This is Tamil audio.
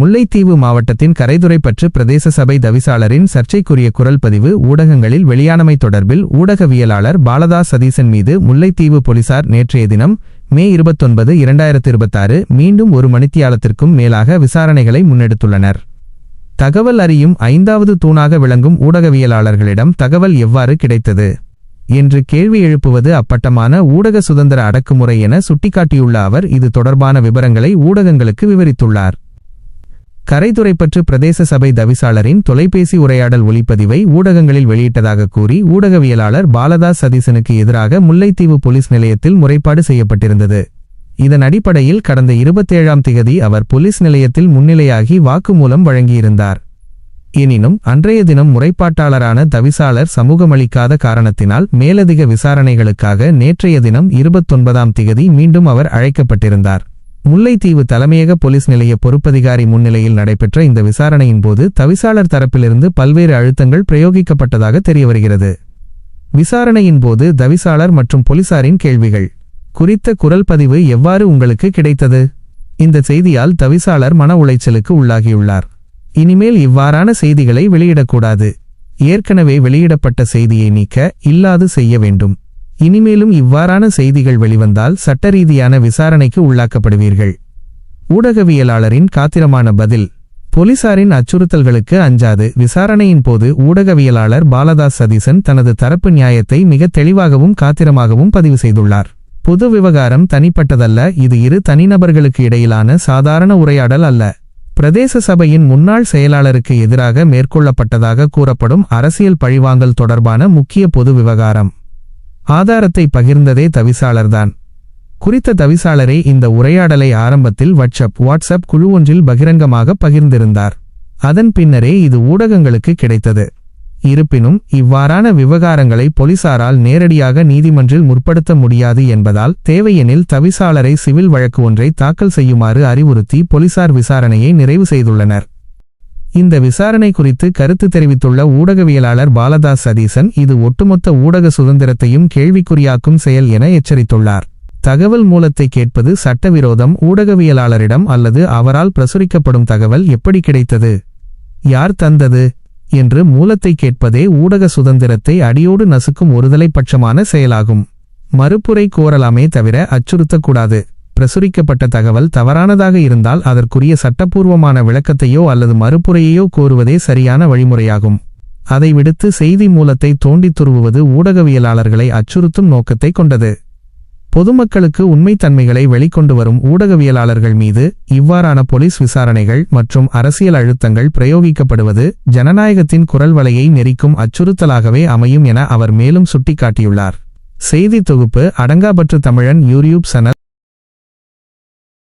முல்லைத்தீவு மாவட்டத்தின் கரைதுறைப்பற்று பிரதேச சபை தவிசாளரின் சர்ச்சைக்குரிய குரல் பதிவு ஊடகங்களில் வெளியானமை தொடர்பில் ஊடகவியலாளர் பாலதாஸ் சதீசன் மீது முல்லைத்தீவு போலீசார் நேற்றைய தினம் மே 29, 2026 மீண்டும் ஒரு மணித்தியாலத்திற்கும் மேலாக விசாரணைகளை முன்னெடுத்துள்ளனர். தகவல் அறியும் 5வது தூணாக விளங்கும் ஊடகவியலாளர்களிடம் தகவல் எவ்வாறு கிடைத்தது என்று கேள்வி எழுப்புவது அப்பட்டமான ஊடக சுதந்திர அடக்குமுறை என சுட்டிக்காட்டியுள்ள அவர் இது தொடர்பான விபரங்களை ஊடகங்களுக்கு விவரித்துள்ளார். கரைதுறைப்பற்று பிரதேச சபை தவிசாளரின் தொலைபேசி உரையாடல் ஒலிப்பதிவை ஊடகங்களில் வெளியிட்டதாக கூறி ஊடகவியலாளர் பாலதாஸ் சதீசனுக்கு எதிராக முல்லைத்தீவு போலீஸ் நிலையத்தில் முறைப்பாடு செய்யப்பட்டிருந்தது. இதன் அடிப்படையில் கடந்த 27ஆம் திகதி அவர் போலீஸ் நிலையத்தில் முன்னிலையாகி வாக்குமூலம் வழங்கியிருந்தார். எனினும் அன்றைய தினம் முறைப்பாட்டாளரான தவிசாளர் சமூகமளிக்காத காரணத்தினால் மேலதிக விசாரணைகளுக்காக நேற்றைய தினம் 29ஆம் திகதி மீண்டும் அவர் அழைக்கப்பட்டிருந்தார். முல்லைத்தீவு தலைமையக போலீஸ் நிலைய பொறுப்பதிகாரி முன்னிலையில் நடைபெற்ற இந்த விசாரணையின் போது தவிசாளர் தரப்பிலிருந்து பல்வேறு அழுத்தங்கள் பிரயோகிக்கப்பட்டதாக தெரியவருகிறது. விசாரணையின் போது தவிசாளர் மற்றும் போலீசாரின் கேள்விகள் குறித்த குரல் பதிவு எவ்வாறு உங்களுக்கு கிடைத்தது? இந்த செய்தியால் தவிசாளர் மன உளைச்சலுக்கு உள்ளாகியுள்ளார். இனிமேல் இவ்வாறான செய்திகளை வெளியிடக்கூடாது. ஏற்கனவே வெளியிடப்பட்ட செய்தியை நீக்க இல்லாது செய்ய வேண்டும். இனிமேலும் இவ்வாறான செய்திகள் வெளிவந்தால் சட்டரீதியான விசாரணைக்கு உள்ளாக்கப்படுவீர்கள். ஊடகவியலாளரின் காத்திரமான பதில். போலீசாரின் அச்சுறுத்தல்களுக்கு அஞ்சாது விசாரணையின் போது ஊடகவியலாளர் பாலதாஸ் சதீசன் தனது தரப்பு நியாயத்தை மிக தெளிவாகவும் காத்திரமாகவும் பதிவு செய்துள்ளார். பொது விவகாரம் தனிப்பட்டதல்ல. இது இரு தனிநபர்களுக்கு இடையிலான சாதாரண உரையாடல் அல்ல. பிரதேச சபையின் முன்னாள் செயலாளருக்கு எதிராக மேற்கொள்ளப்பட்டதாக கூறப்படும் அரசியல் பழிவாங்கல் தொடர்பான முக்கிய பொது விவகாரம். ஆதாரத்தை பகிர்ந்ததே தவிசாளர்தான். குறித்த தவிசாளரே இந்த உரையாடலை ஆரம்பத்தில் வாட்ஸ்அப் குழு ஒன்றில் பகிரங்கமாக பகிர்ந்திருந்தார். அதன் பின்னரே இது ஊடகங்களுக்கு கிடைத்தது. இருப்பினும் இவ்வாறான விவகாரங்களை போலீசாரால் நேரடியாக நீதிமன்றில் முற்படுத்த முடியாது என்பதால் தேவையெனில் தவிசாளரை சிவில் வழக்கு ஒன்றை தாக்கல் செய்யுமாறு அறிவுறுத்தி போலீசார் விசாரணையை நிறைவு செய்துள்ளனர். இந்த விசாரணை குறித்து கருத்து தெரிவித்துள்ள ஊடகவியலாளர் பாலதாஸ் சதீசன் இது ஒட்டுமொத்த ஊடக சுதந்திரத்தையும் கேள்விக்குறியாக்கும் செயல் என எச்சரித்துள்ளார். தகவல் மூலத்தை கேட்பது சட்டவிரோதம். ஊடகவியலாளரிடம் அல்லது அவரால் பிரசுரிக்கப்படும் தகவல் எப்படி கிடைத்தது, யார் தந்தது என்று மூலத்தை கேட்பதே ஊடக சுதந்திரத்தை அடியோடு நசுக்கும் ஒருதலைப்பட்சமான செயலாகும். மறுப்புரை கோரலாமே தவிர அச்சுறுத்தக்கூடாது. பிரசுரிக்கப்பட்ட தகவல் தவறானதாக இருந்தால் அதற்குரிய சட்டப்பூர்வமான விளக்கத்தையோ அல்லது மறுப்புரையையோ கோருவதே சரியான வழிமுறையாகும். அதை விடுத்து செய்தி மூலத்தை தோண்டித் துருவுவது ஊடகவியலாளர்களை அச்சுறுத்தும் நோக்கத்தை கொண்டது. பொதுமக்களுக்கு உண்மைத்தன்மைகளை வெளிக்கொண்டு வரும் ஊடகவியலாளர்கள் மீது இவ்வாறான போலீஸ் விசாரணைகள் மற்றும் அரசியல் அழுத்தங்கள் பிரயோகிக்கப்படுவது ஜனநாயகத்தின் குரல் வலையை நெரிக்கும் அச்சுறுத்தலாகவே அமையும் என அவர் மேலும் சுட்டிக்காட்டியுள்ளார். செய்தி தொகுப்பு அடங்காபற்று தமிழன் யூடியூப் சேனல்.